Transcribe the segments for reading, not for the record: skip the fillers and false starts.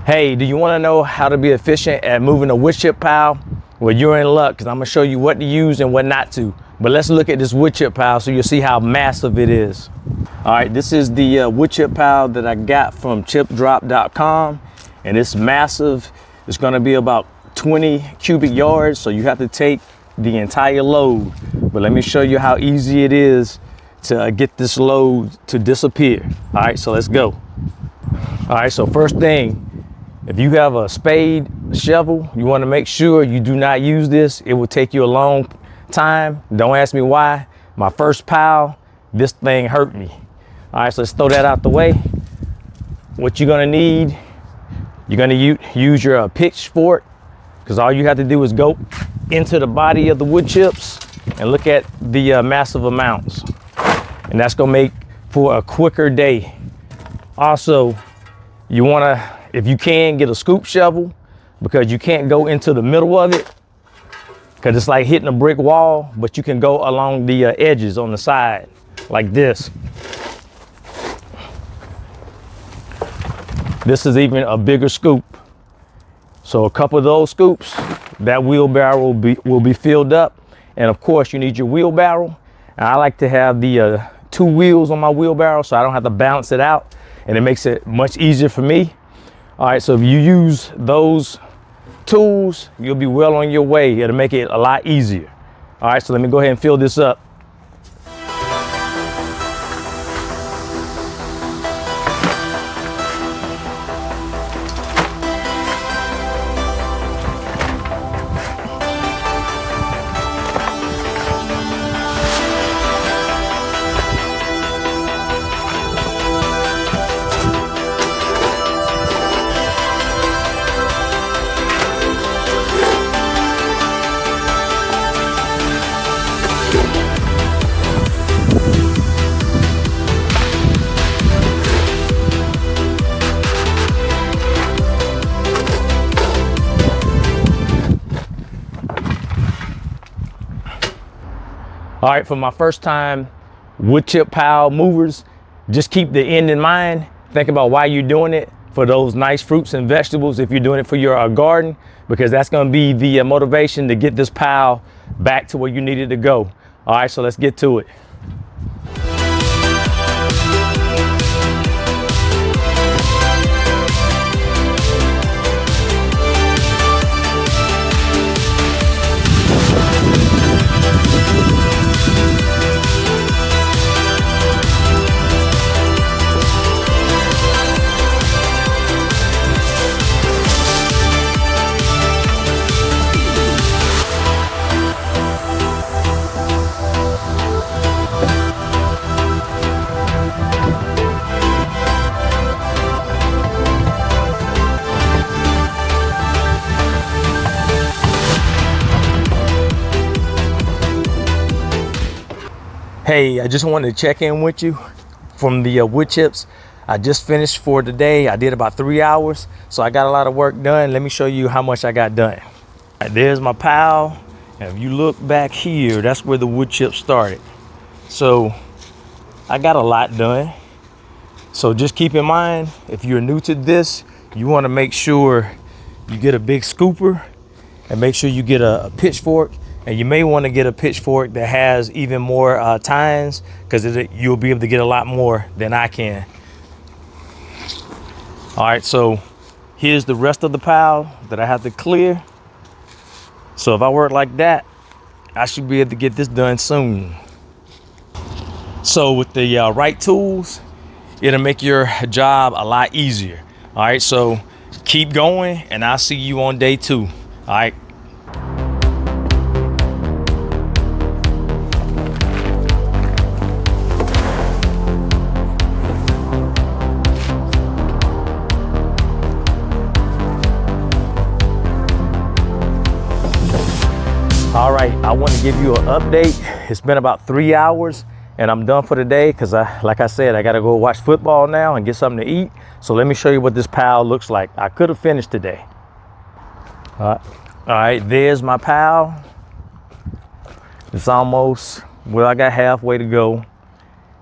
Hey, do you want to know how to be efficient at moving a wood chip pile? Well, you're in luck, because I'm going to show you what to use and what not to. But let's look at this wood chip pile so you'll see how massive it is. All right, this is the wood chip pile that I got from chipdrop.com, and it's massive. It's going to be about 20 cubic yards, so you have to take the entire load. But let me show you how easy it is to get this load to disappear. All right, so let's go. All right, so first thing, if you have a spade, shovel, you want to make sure you do not use this. It will take you a long time. Don't ask me why. My first pile, this thing hurt me. All right, so let's throw that out the way. What you're gonna need, you're gonna use your pitchfork, because all you have to do is go into the body of the wood chips and look at the massive amounts. And that's gonna make for a quicker day. Also, you wanna, if you can, get a scoop shovel, because you can't go into the middle of it, because it's like hitting a brick wall, but you can go along the edges on the side like this. This is even a bigger scoop. So a couple of those scoops, that wheelbarrow will be filled up. And of course you need your wheelbarrow. And I like to have the 2 wheels on my wheelbarrow so I don't have to balance it out, and it makes it much easier for me. All right, so if you use those tools, you'll be well on your way. It'll make it a lot easier. All right, so let me go ahead and fill this up. All right, for my first time wood chip pile movers, just keep the end in mind. Think about why you're doing it, for those nice fruits and vegetables, if you're doing it for your garden, because that's gonna be the motivation to get this pile back to where you need it to go. All right, so let's get to it. Hey, I just wanted to check in with you from the wood chips. I just finished for today. I did about 3 hours, so I got a lot of work done. Let me show you how much I got done. Right, there's my pile, and if you look back here, that's where the wood chips started. So I got a lot done. So just keep in mind, if you're new to this, you want to make sure you get a big scooper, and make sure you get a pitchfork. And you may want to get a pitchfork that has even more tines, because you'll be able to get a lot more than I can. All right, so here's the rest of the pile that I have to clear. So if I work like that, I should be able to get this done soon. So with the right tools, it'll make your job a lot easier. All right, so keep going, and I'll see you on day 2. All right. All right, I want to give you an update. It's been about 3 hours and I'm done for the day, because like I said, I got to go watch football now and get something to eat. So let me show you what this pile looks like. I could have finished today. All right, there's my pile. It's almost, well, I got halfway to go.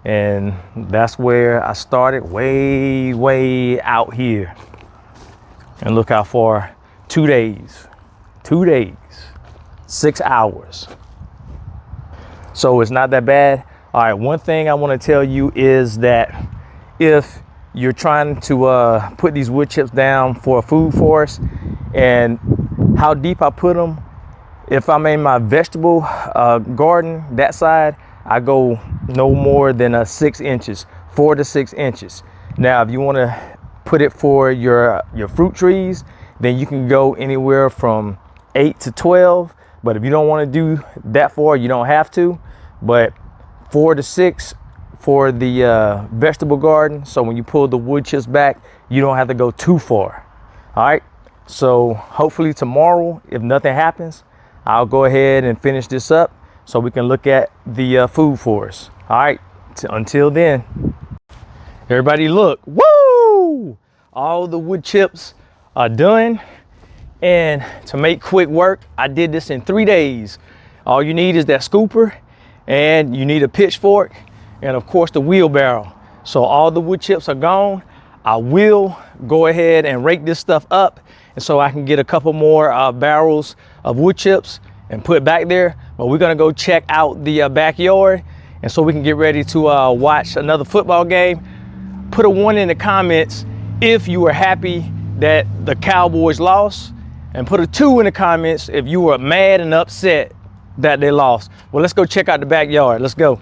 And that's where I started, way out here. And look how far, 2 days, 6 hours. So it's not that bad. All right, one thing I want to tell you is that if you're trying to put these wood chips down for a food forest, and how deep I put them, if I'm in my vegetable garden, that side, I go no more than 6 inches, 4 to 6 inches. Now, if you want to put it for your fruit trees, then you can go anywhere from 8 to 12. But if you don't want to do that far, you don't have to. But 4 to 6 for the vegetable garden. So when you pull the wood chips back, you don't have to go too far. All right. So hopefully tomorrow, if nothing happens, I'll go ahead and finish this up so we can look at the food forest. All right. Until then, everybody look. Woo! All the wood chips are done. And to make quick work, I did this in 3 days. All you need is that scooper, and you need a pitchfork, and of course the wheelbarrow. So all the wood chips are gone. I will go ahead and rake this stuff up, and so I can get a couple more barrels of wood chips and put back there. But we're gonna go check out the backyard, and so we can get ready to watch another football game. Put a 1 in the comments if you were happy that the Cowboys lost, and put a 2 in the comments if you were mad and upset that they lost. Well, let's go check out the backyard. Let's go.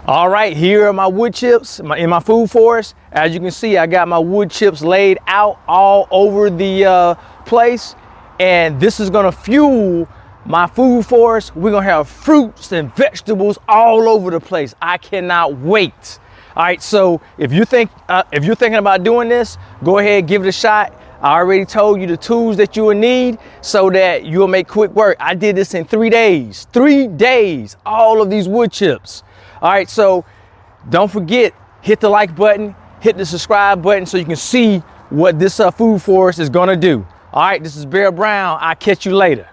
All right, here are my wood chips in my food forest. As you can see, I got my wood chips laid out all over the place, and this is gonna fuel my food forest. We're gonna have fruits and vegetables all over the place. I cannot wait. All right, so if you're thinking about doing this, go ahead, give it a shot. I already told you the tools that you will need so that you'll make quick work. I did this in 3 days. 3 days, all of these wood chips. All right, so don't forget, hit the like button, hit the subscribe button so you can see what this food forest is gonna do. All right, this is Bear Brown. I'll catch you later.